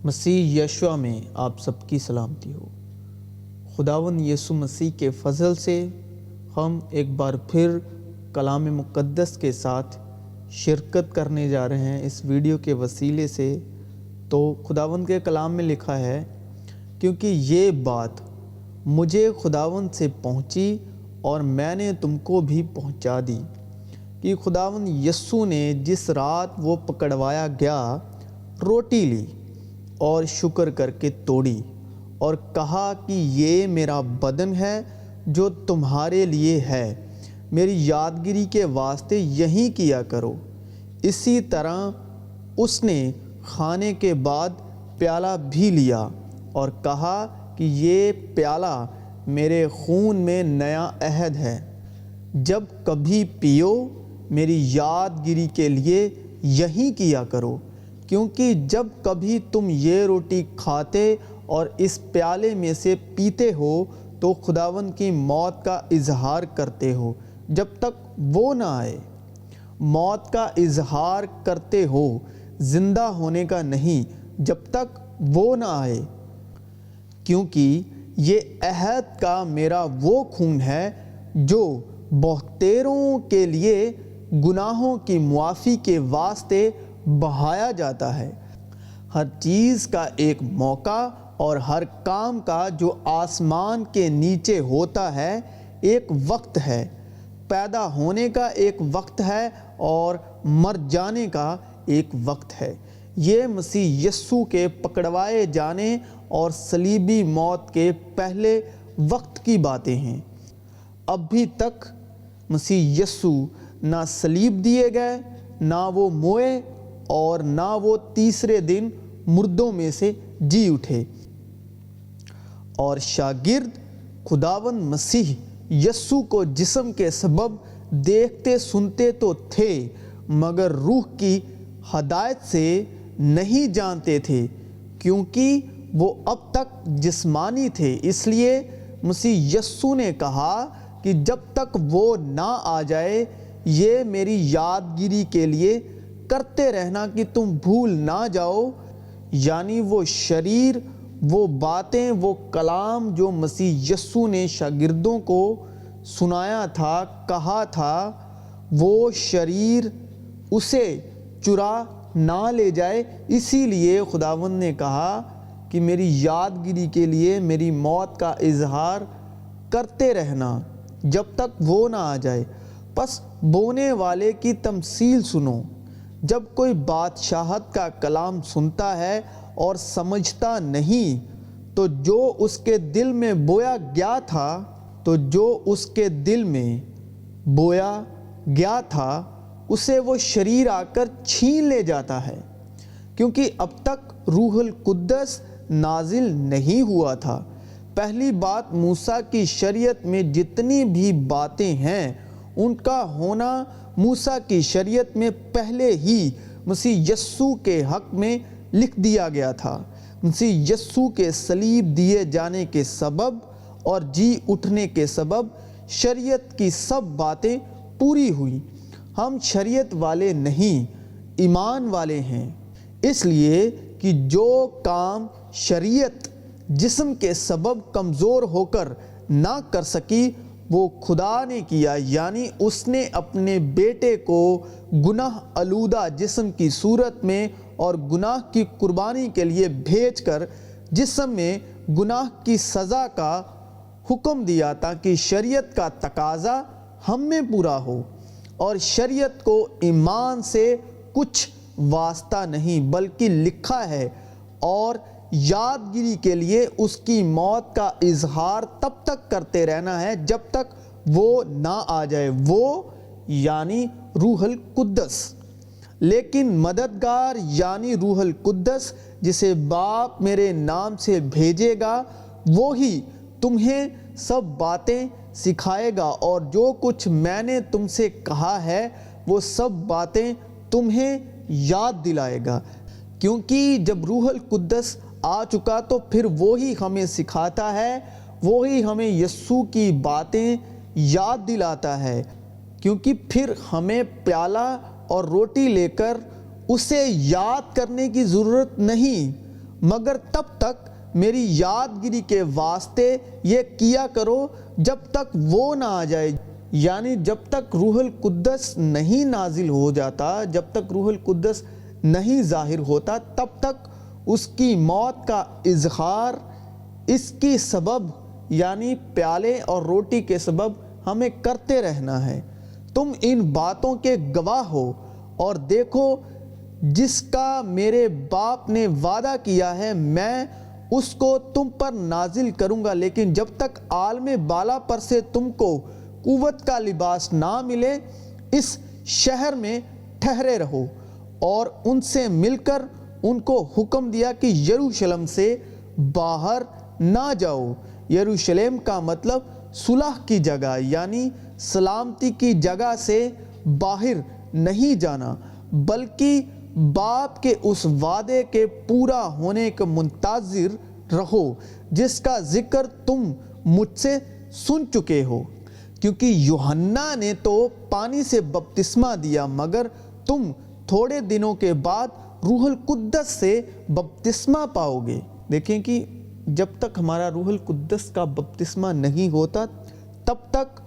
مسیح یشوع میں آپ سب کی سلامتی ہو۔ خداوند یسوع مسیح کے فضل سے ہم ایک بار پھر کلام مقدس کے ساتھ شرکت کرنے جا رہے ہیں اس ویڈیو کے وسیلے سے۔ تو خداوند کے کلام میں لکھا ہے، کیونکہ یہ بات مجھے خداوند سے پہنچی اور میں نے تم کو بھی پہنچا دی کہ خداوند یسوع نے جس رات وہ پکڑوایا گیا روٹی لی اور شکر کر کے توڑی اور کہا کہ یہ میرا بدن ہے جو تمہارے لیے ہے، میری یادگیری کے واسطے یہی کیا کرو۔ اسی طرح اس نے کھانے کے بعد پیالہ بھی لیا اور کہا کہ یہ پیالہ میرے خون میں نیا عہد ہے، جب کبھی پیو میری یادگیری کے لیے یہی کیا کرو، کیونکہ جب کبھی تم یہ روٹی کھاتے اور اس پیالے میں سے پیتے ہو تو خداوند کی موت کا اظہار کرتے ہو جب تک وہ نہ آئے۔ موت کا اظہار کرتے ہو، زندہ ہونے کا نہیں جب تک وہ نہ آئے، کیونکہ یہ عہد کا میرا وہ خون ہے جو بہتےروں کے لیے گناہوں کی معافی کے واسطے بہایا جاتا ہے۔ ہر چیز کا ایک موقع اور ہر کام کا جو آسمان کے نیچے ہوتا ہے ایک وقت ہے، پیدا ہونے کا ایک وقت ہے اور مر جانے کا ایک وقت ہے۔ یہ مسیح یسوع کے پکڑوائے جانے اور صلیبی موت کے پہلے وقت کی باتیں ہیں۔ ابھی تک مسیح یسوع نہ صلیب دیے گئے، نہ وہ موئے اور نہ وہ تیسرے دن مردوں میں سے جی اٹھے۔ اور شاگرد خداوند مسیح یسوع کو جسم کے سبب دیکھتے سنتے تو تھے مگر روح کی ہدایت سے نہیں جانتے تھے، کیونکہ وہ اب تک جسمانی تھے۔ اس لیے مسیح یسوع نے کہا کہ جب تک وہ نہ آ جائے یہ میری یادگیری کے لیے کرتے رہنا کہ تم بھول نہ جاؤ، یعنی وہ شریر، وہ باتیں، وہ کلام جو مسیح یسوع نے شاگردوں کو سنایا تھا، کہا تھا، وہ شریر اسے چرا نہ لے جائے۔ اسی لیے خداوند نے کہا کہ میری یادگیری کے لیے میری موت کا اظہار کرتے رہنا جب تک وہ نہ آ جائے۔ پس بونے والے کی تمثیل سنو۔ جب کوئی بادشاہت کا کلام سنتا ہے اور سمجھتا نہیں تو جو اس کے دل میں بویا گیا تھا اسے وہ شریر آ کر چھین لے جاتا ہے، کیونکہ اب تک روح القدس نازل نہیں ہوا تھا۔ پہلی بات، موسیٰ کی شریعت میں جتنی بھی باتیں ہیں ان کا ہونا موسیٰ کی شریعت میں پہلے ہی مسیح یسوع کے حق میں لکھ دیا گیا تھا۔ مسیح یسوع کے صلیب دیے جانے کے سبب اور جی اٹھنے کے سبب شریعت کی سب باتیں پوری ہوئیں۔ ہم شریعت والے نہیں، ایمان والے ہیں، اس لیے کہ جو کام شریعت جسم کے سبب کمزور ہو کر نہ کر سکی وہ خدا نے کیا، یعنی اس نے اپنے بیٹے کو گناہ آلودہ جسم کی صورت میں اور گناہ کی قربانی کے لیے بھیج کر جسم میں گناہ کی سزا کا حکم دیا تاکہ شریعت کا تقاضا ہم میں پورا ہو۔ اور شریعت کو ایمان سے کچھ واسطہ نہیں بلکہ لکھا ہے اور یادگیری کے لیے اس کی موت کا اظہار تب تک کرتے رہنا ہے جب تک وہ نہ آ جائے، وہ یعنی روح القدس۔ لیکن مددگار یعنی روح القدس جسے باپ میرے نام سے بھیجے گا وہی تمہیں سب باتیں سکھائے گا اور جو کچھ میں نے تم سے کہا ہے وہ سب باتیں تمہیں یاد دلائے گا۔ کیونکہ جب روح القدس آ چکا تو پھر وہی ہمیں سکھاتا ہے، وہی ہمیں یسوع کی باتیں یاد دلاتا ہے، کیونکہ پھر ہمیں پیالہ اور روٹی لے کر اسے یاد کرنے کی ضرورت نہیں مگر تب تک میری یادگیری کے واسطے یہ کیا کرو جب تک وہ نہ آ جائے، یعنی جب تک روح القدس نہیں نازل ہو جاتا، جب تک روح القدس نہیں ظاہر ہوتا، تب تک اس کی موت کا اظہار اس کی سبب یعنی پیالے اور روٹی کے سبب ہمیں کرتے رہنا ہے۔ تم ان باتوں کے گواہ ہو، اور دیکھو جس کا میرے باپ نے وعدہ کیا ہے میں اس کو تم پر نازل کروں گا، لیکن جب تک عالم بالا پر سے تم کو قوت کا لباس نہ ملے اس شہر میں ٹھہرے رہو۔ اور ان سے مل کر ان کو حکم دیا کہ یروشلم سے باہر نہ جاؤ۔ یروشلم کا مطلب صلح کی جگہ یعنی سلامتی کی جگہ سے باہر نہیں جانا، بلکہ باپ کے اس وعدے کے پورا ہونے کا منتظر رہو جس کا ذکر تم مجھ سے سن چکے ہو، کیونکہ یوحنا نے تو پانی سے بپتسمہ دیا، مگر تم تھوڑے دنوں کے بعد روح القدس سے بپتسمہ پاؤ گے۔ دیکھیں کہ جب تک ہمارا روح القدس کا بپتسمہ نہیں ہوتا تب تک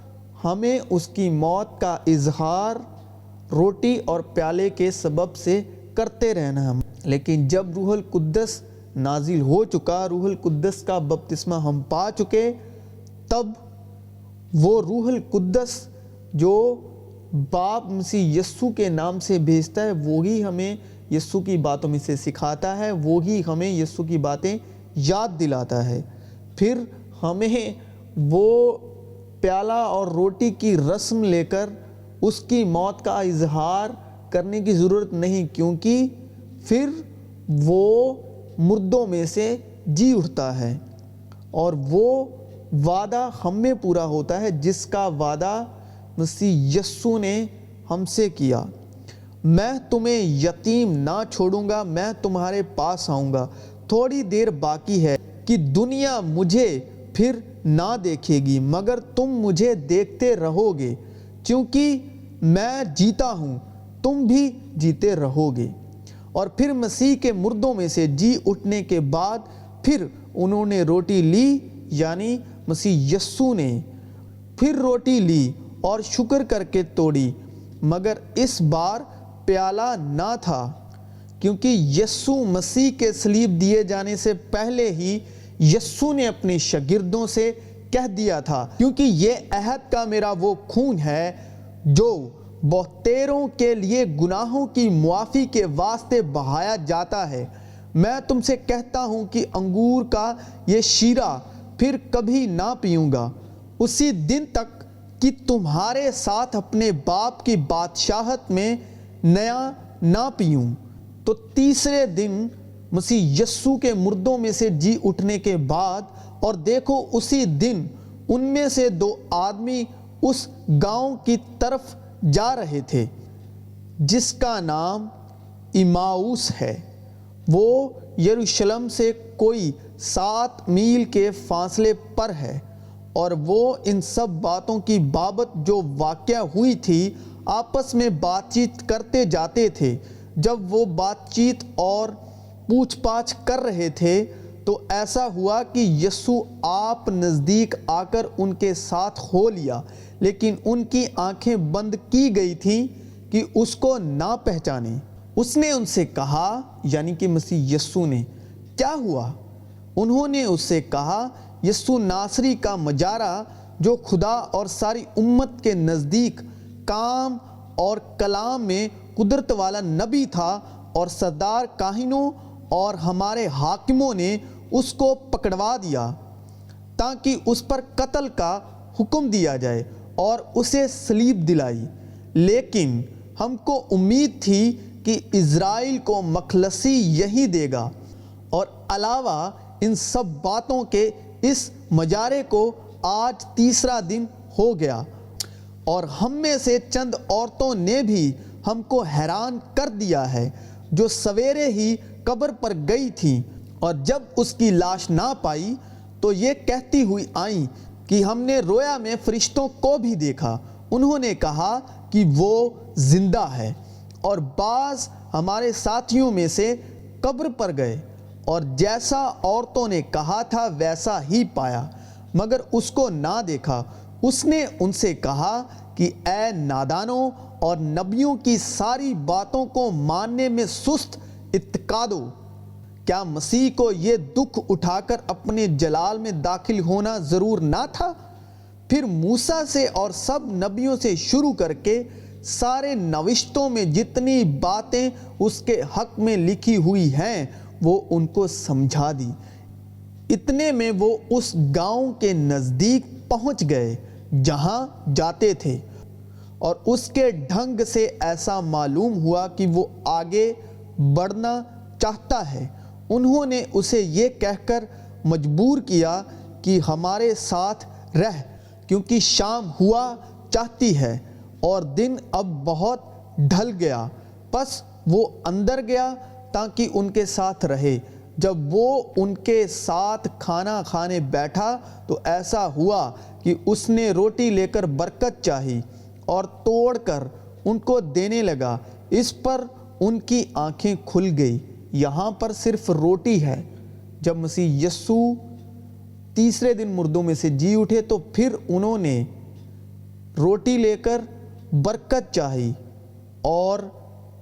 ہمیں اس کی موت کا اظہار روٹی اور پیالے کے سبب سے کرتے رہنا ہے۔ لیکن جب روح القدس نازل ہو چکا، روح القدس کا بپتسمہ ہم پا چکے، تب وہ روح القدس جو باپ مسیح یسوع کے نام سے بھیجتا ہے وہی ہمیں یسوع کی باتوں میں سے سکھاتا ہے، وہی ہمیں یسوع کی باتیں یاد دلاتا ہے۔ پھر ہمیں وہ پیالہ اور روٹی کی رسم لے کر اس کی موت کا اظہار کرنے کی ضرورت نہیں، کیونکہ پھر وہ مردوں میں سے جی اٹھتا ہے اور وہ وعدہ ہم میں پورا ہوتا ہے جس کا وعدہ مسیح یسوع نے ہم سے کیا۔ میں تمہیں یتیم نہ چھوڑوں گا، میں تمہارے پاس آؤں گا۔ تھوڑی دیر باقی ہے کہ دنیا مجھے پھر نہ دیکھے گی، مگر تم مجھے دیکھتے رہو گے، کیونکہ میں جیتا ہوں، تم بھی جیتے رہو گے۔ اور پھر مسیح کے مردوں میں سے جی اٹھنے کے بعد پھر انہوں نے روٹی لی، یعنی مسیح یسوع نے پھر روٹی لی اور شکر کر کے توڑی، مگر اس بار پیالہ نہ تھا، کیونکہ یسوع مسیح کے صلیب دیے جانے سے پہلے ہی یسوع نے اپنے شاگردوں سے کہہ دیا تھا، کیونکہ یہ عہد کا میرا وہ خون ہے جو بہتیروں کے لیے گناہوں کی معافی کے واسطے بہایا جاتا ہے۔ میں تم سے کہتا ہوں کہ انگور کا یہ شیرہ پھر کبھی نہ پیوں گا، اسی دن تک کہ تمہارے ساتھ اپنے باپ کی بادشاہت میں نیا نہ پیوں۔ تو تیسرے دن مسیح یسوع کے مردوں میں سے جی اٹھنے کے بعد، اور دیکھو اسی دن ان میں سے 2 آدمی اس گاؤں کی طرف جا رہے تھے جس کا نام ایماؤس ہے، وہ یروشلم سے کوئی 7 میل کے فاصلے پر ہے، اور وہ ان سب باتوں کی بابت جو واقعہ ہوئی تھی آپس میں بات چیت کرتے جاتے تھے۔ جب وہ بات چیت اور پوچھ پاچھ کر رہے تھے تو ایسا ہوا کہ یسوع آپ نزدیک آ کر ان کے ساتھ ہو لیا، لیکن ان کی آنکھیں بند کی گئی تھیں کہ اس کو نہ پہچانے۔ اس نے ان سے کہا، یعنی کہ مسیح یسوع نے، کیا ہوا؟ انہوں نے اس سے کہا، یسوع ناصری کا مجارہ جو خدا اور ساری امت کے نزدیک کام اور کلام میں قدرت والا نبی تھا، اور سردار کاہنوں اور ہمارے حاکموں نے اس کو پکڑوا دیا تاکہ اس پر قتل کا حکم دیا جائے اور اسے صلیب دلائی۔ لیکن ہم کو امید تھی کہ اسرائیل کو مخلصی یہی دے گا، اور علاوہ ان سب باتوں کے اس مجارے کو آج 3 دن ہو گیا، اور ہم میں سے چند عورتوں نے بھی ہم کو حیران کر دیا ہے، جو سویرے ہی قبر پر گئی تھیں، اور جب اس کی لاش نہ پائی تو یہ کہتی ہوئی آئیں کہ ہم نے رویا میں فرشتوں کو بھی دیکھا، انہوں نے کہا کہ وہ زندہ ہے۔ اور بعض ہمارے ساتھیوں میں سے قبر پر گئے اور جیسا عورتوں نے کہا تھا ویسا ہی پایا، مگر اس کو نہ دیکھا۔ اس نے ان سے کہا کہ اے نادانوں اور نبیوں کی ساری باتوں کو ماننے میں سست اعتقادو، کیا مسیح کو یہ دکھ اٹھا کر اپنے جلال میں داخل ہونا ضرور نہ تھا؟ پھر موسیٰ سے اور سب نبیوں سے شروع کر کے سارے نوشتوں میں جتنی باتیں اس کے حق میں لکھی ہوئی ہیں وہ ان کو سمجھا دی۔ اتنے میں وہ اس گاؤں کے نزدیک پہنچ گئے جہاں جاتے تھے، اور اس کے ڈھنگ سے ایسا معلوم ہوا کہ وہ آگے بڑھنا چاہتا ہے۔ انہوں نے اسے یہ کہہ کر مجبور کیا کہ ہمارے ساتھ رہ، کیونکہ شام ہوا چاہتی ہے اور دن اب بہت ڈھل گیا۔ پس وہ اندر گیا تاکہ ان کے ساتھ رہے۔ جب وہ ان کے ساتھ کھانا کھانے بیٹھا تو ایسا ہوا کہ اس نے روٹی لے کر برکت چاہی اور توڑ کر ان کو دینے لگا۔ اس پر ان کی آنکھیں کھل گئی۔ یہاں پر صرف روٹی ہے۔ جب مسیح یسوع تیسرے دن مردوں میں سے جی اٹھے تو پھر انہوں نے روٹی لے کر برکت چاہی اور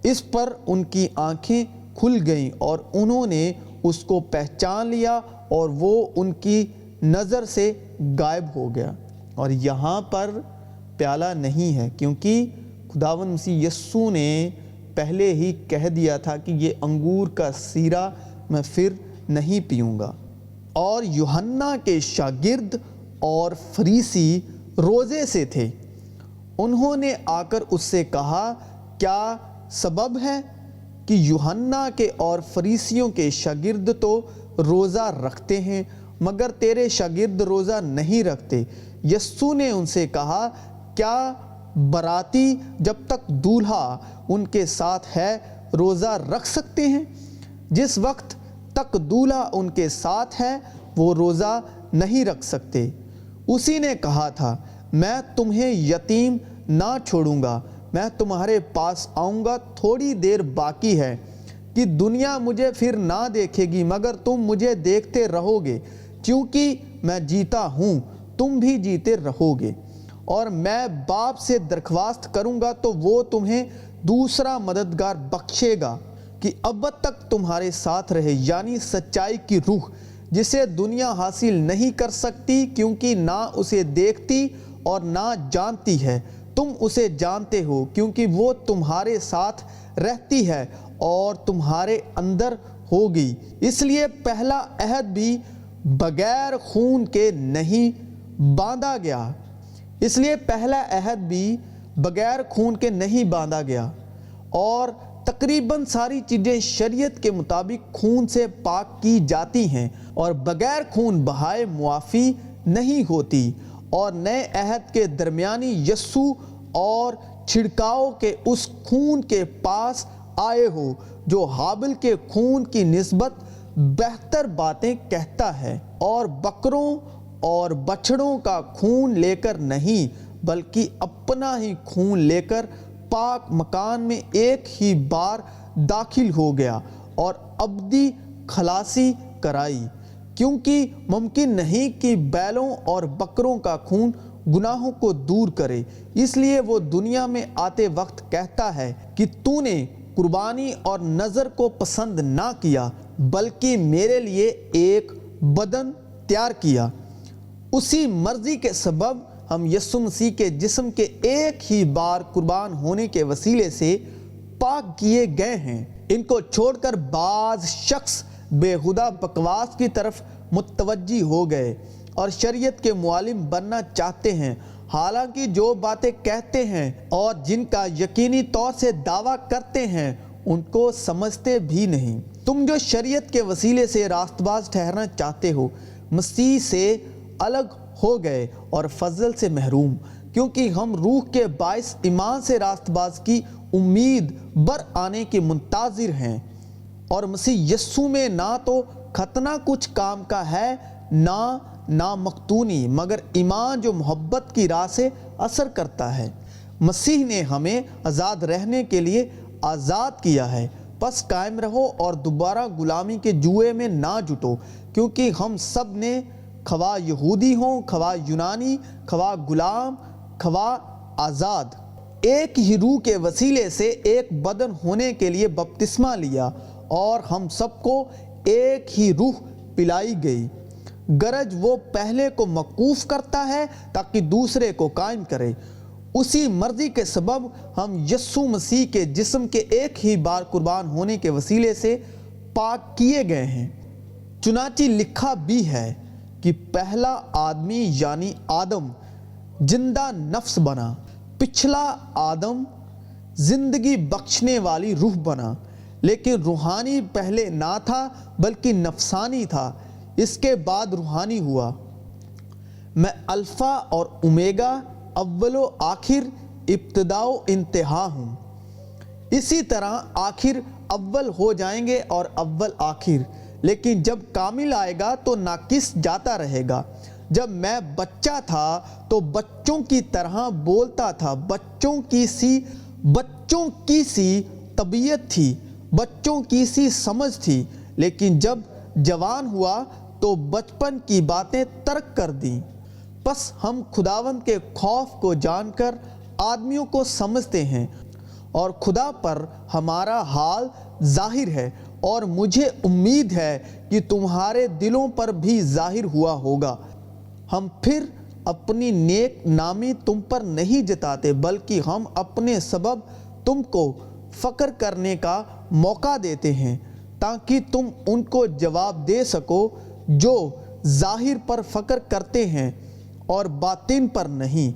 اس پر ان کی آنکھیں کھل گئیں اور انہوں نے اس کو پہچان لیا اور وہ ان کی نظر سے غائب ہو گیا۔ اور یہاں پر پیالہ نہیں ہے کیونکہ خداوند مسیح یسوع نے پہلے ہی کہہ دیا تھا کہ یہ انگور کا سیرا میں پھر نہیں پیوں گا۔ اور یوحنا کے شاگرد اور فریسی روزے سے تھے۔ انہوں نے آ کر اس سے کہا، کیا سبب ہے کہ یوحنا کے اور فریسیوں کے شاگرد تو روزہ رکھتے ہیں مگر تیرے شاگرد روزہ نہیں رکھتے؟ یسوع نے ان سے کہا، کیا باراتی جب تک دولہا ان کے ساتھ ہے روزہ رکھ سکتے ہیں؟ جس وقت تک دولہا ان کے ساتھ ہے وہ روزہ نہیں رکھ سکتے۔ اسی نے کہا تھا، میں تمہیں یتیم نہ چھوڑوں گا، میں تمہارے پاس آؤں گا۔ تھوڑی دیر باقی ہے کہ دنیا مجھے پھر نہ دیکھے گی مگر تم مجھے دیکھتے رہو گے، کیونکہ میں جیتا ہوں تم بھی جیتے رہو گے۔ اور میں باپ سے درخواست کروں گا تو وہ تمہیں دوسرا مددگار بخشے گا کہ ابد تک تمہارے ساتھ رہے، یعنی سچائی کی روح، جسے دنیا حاصل نہیں کر سکتی کیونکہ نہ اسے دیکھتی اور نہ جانتی ہے۔ تم اسے جانتے ہو کیونکہ وہ تمہارے ساتھ رہتی ہے اور تمہارے اندر ہوگی۔ اس لیے پہلا عہد بھی بغیر خون کے نہیں باندھا گیا۔ اس لیے پہلا عہد بھی بغیر خون کے نہیں باندھا گیا، اور تقریباً ساری چیزیں شریعت کے مطابق خون سے پاک کی جاتی ہیں اور بغیر خون بہائے معافی نہیں ہوتی۔ اور نئے عہد کے درمیانی یسوع اور چھڑکاؤ کے اس خون کے پاس آئے ہو جو حابل کے خون کی نسبت بہتر باتیں کہتا ہے، اور بکروں اور بچھڑوں کا خون لے کر نہیں بلکہ اپنا ہی خون لے کر پاک مکان میں ایک ہی بار داخل ہو گیا اور ابدی خلاصی کرائی۔ کیونکہ ممکن نہیں کہ بیلوں اور بکروں کا خون گناہوں کو دور کرے، اس لیے وہ دنیا میں آتے وقت کہتا ہے کہ تو نے قربانی اور نذر کو پسند نہ کیا بلکہ میرے لیے ایک بدن تیار کیا۔ اسی مرضی کے سبب ہم یسوع مسیح کے جسم کے ایک ہی بار قربان ہونے کے وسیلے سے پاک کیے گئے ہیں۔ ان کو چھوڑ کر بعض شخص بےہودہ بکواس کی طرف متوجہ ہو گئے اور شریعت کے معلم بننا چاہتے ہیں، حالانکہ جو باتیں کہتے ہیں اور جن کا یقینی طور سے دعویٰ کرتے ہیں ان کو سمجھتے بھی نہیں۔ تم جو شریعت کے وسیلے سے راست باز ٹھہرنا چاہتے ہو، مسیح سے الگ ہو گئے اور فضل سے محروم، کیونکہ ہم روح کے باعث ایمان سے راست باز کی امید بر آنے کے منتظر ہیں۔ اور مسیح یسوع میں نہ تو ختنہ کچھ کام کا ہے نہ نامختونی، مگر ایمان جو محبت کی راہ سے اثر کرتا ہے۔ مسیح نے ہمیں آزاد رہنے کے لیے آزاد کیا ہے، بس قائم رہو اور دوبارہ غلامی کے جوئے میں نہ جٹو، کیونکہ ہم سب نے خواہ یہودی ہوں، خواہ یونانی، خواہ غلام، خواہ آزاد، ایک ہی روح کے وسیلے سے ایک بدن ہونے کے لیے بپتسمہ لیا، اور ہم سب کو ایک ہی روح پلائی گئی۔ غرض وہ پہلے کو موقوف کرتا ہے تاکہ دوسرے کو قائم کرے۔ اسی مرضی کے سبب ہم یسوع مسیح کے جسم کے ایک ہی بار قربان ہونے کے وسیلے سے پاک کیے گئے ہیں۔ چنانچہ لکھا بھی ہے کہ پہلا آدمی یعنی آدم زندہ نفس بنا، پچھلا آدم زندگی بخشنے والی روح بنا، لیکن روحانی پہلے نہ تھا بلکہ نفسانی تھا، اس کے بعد روحانی ہوا۔ میں الفا اور اومیگا، اول و آخر، ابتدا و انتہا ہوں۔ اسی طرح آخر اول ہو جائیں گے اور اول آخر، لیکن جب کامل آئے گا تو ناقص جاتا رہے گا۔ جب میں بچہ تھا تو بچوں کی طرح بولتا تھا، بچوں کی سی طبیعت تھی، بچوں کی سی سمجھ تھی، لیکن جب جوان ہوا تو بچپن کی باتیں ترک کر دیں۔ پس ہم خداوند کے خوف کو جان کر آدمیوں کو سمجھتے ہیں، اور خدا پر ہمارا حال ظاہر ہے، اور مجھے امید ہے کہ تمہارے دلوں پر بھی ظاہر ہوا ہوگا۔ ہم پھر اپنی نیک نامی تم پر نہیں جتاتے، بلکہ ہم اپنے سبب تم کو فخر کرنے کا موقع دیتے ہیں، تاکہ تم ان کو جواب دے سکو جو ظاہر پر فخر کرتے ہیں اور باطن پر نہیں۔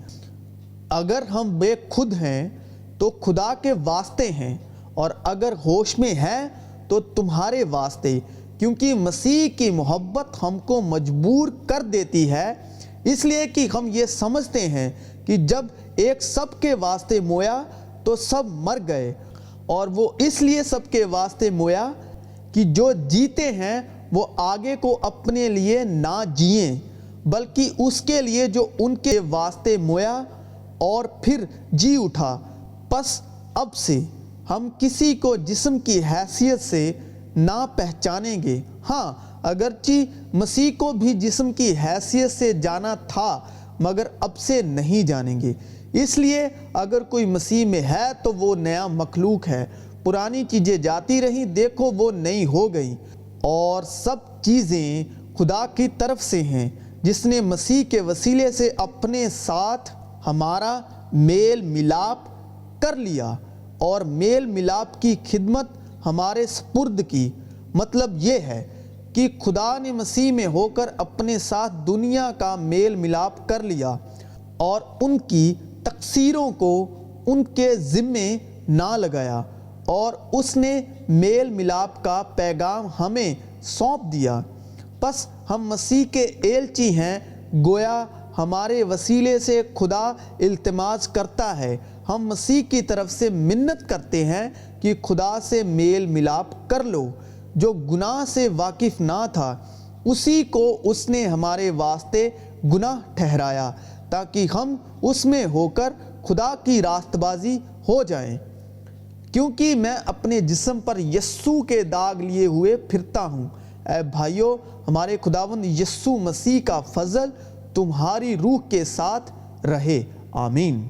اگر ہم بے خود ہیں تو خدا کے واسطے ہیں، اور اگر ہوش میں ہیں تو تمہارے واسطے، کیونکہ مسیح کی محبت ہم کو مجبور کر دیتی ہے، اس لیے کہ ہم یہ سمجھتے ہیں کہ جب ایک سب کے واسطے مویا تو سب مر گئے، اور وہ اس لیے سب کے واسطے مویا کہ جو جیتے ہیں وہ آگے کو اپنے لیے نہ جئیں، بلکہ اس کے لیے جو ان کے واسطے مویا اور پھر جی اٹھا۔ پس اب سے ہم کسی کو جسم کی حیثیت سے نہ پہچانیں گے۔ ہاں، اگرچہ مسیح کو بھی جسم کی حیثیت سے جانا تھا، مگر اب سے نہیں جانیں گے۔ اس لیے اگر کوئی مسیح میں ہے تو وہ نیا مخلوق ہے، پرانی چیزیں جاتی رہیں، دیکھو وہ نئی ہو گئیں۔ اور سب چیزیں خدا کی طرف سے ہیں، جس نے مسیح کے وسیلے سے اپنے ساتھ ہمارا میل ملاپ کر لیا، اور میل ملاپ کی خدمت ہمارے سپرد کی۔ مطلب یہ ہے کہ خدا نے مسیح میں ہو کر اپنے ساتھ دنیا کا میل ملاپ کر لیا، اور ان کی تقصیروں کو ان کے ذمے نہ لگایا، اور اس نے میل ملاپ کا پیغام ہمیں سونپ دیا۔ پس ہم مسیح کے ایلچی ہیں، گویا ہمارے وسیلے سے خدا التماس کرتا ہے۔ ہم مسیح کی طرف سے منت کرتے ہیں کہ خدا سے میل ملاپ کر لو۔ جو گناہ سے واقف نہ تھا، اسی کو اس نے ہمارے واسطے گناہ ٹھہرایا، تاکہ ہم اس میں ہو کر خدا کی راست بازی ہو جائیں۔ کیونکہ میں اپنے جسم پر یسوع کے داغ لیے ہوئے پھرتا ہوں۔ اے بھائیو، ہمارے خداوند یسوع مسیح کا فضل تمہاری روح کے ساتھ رہے۔ آمین۔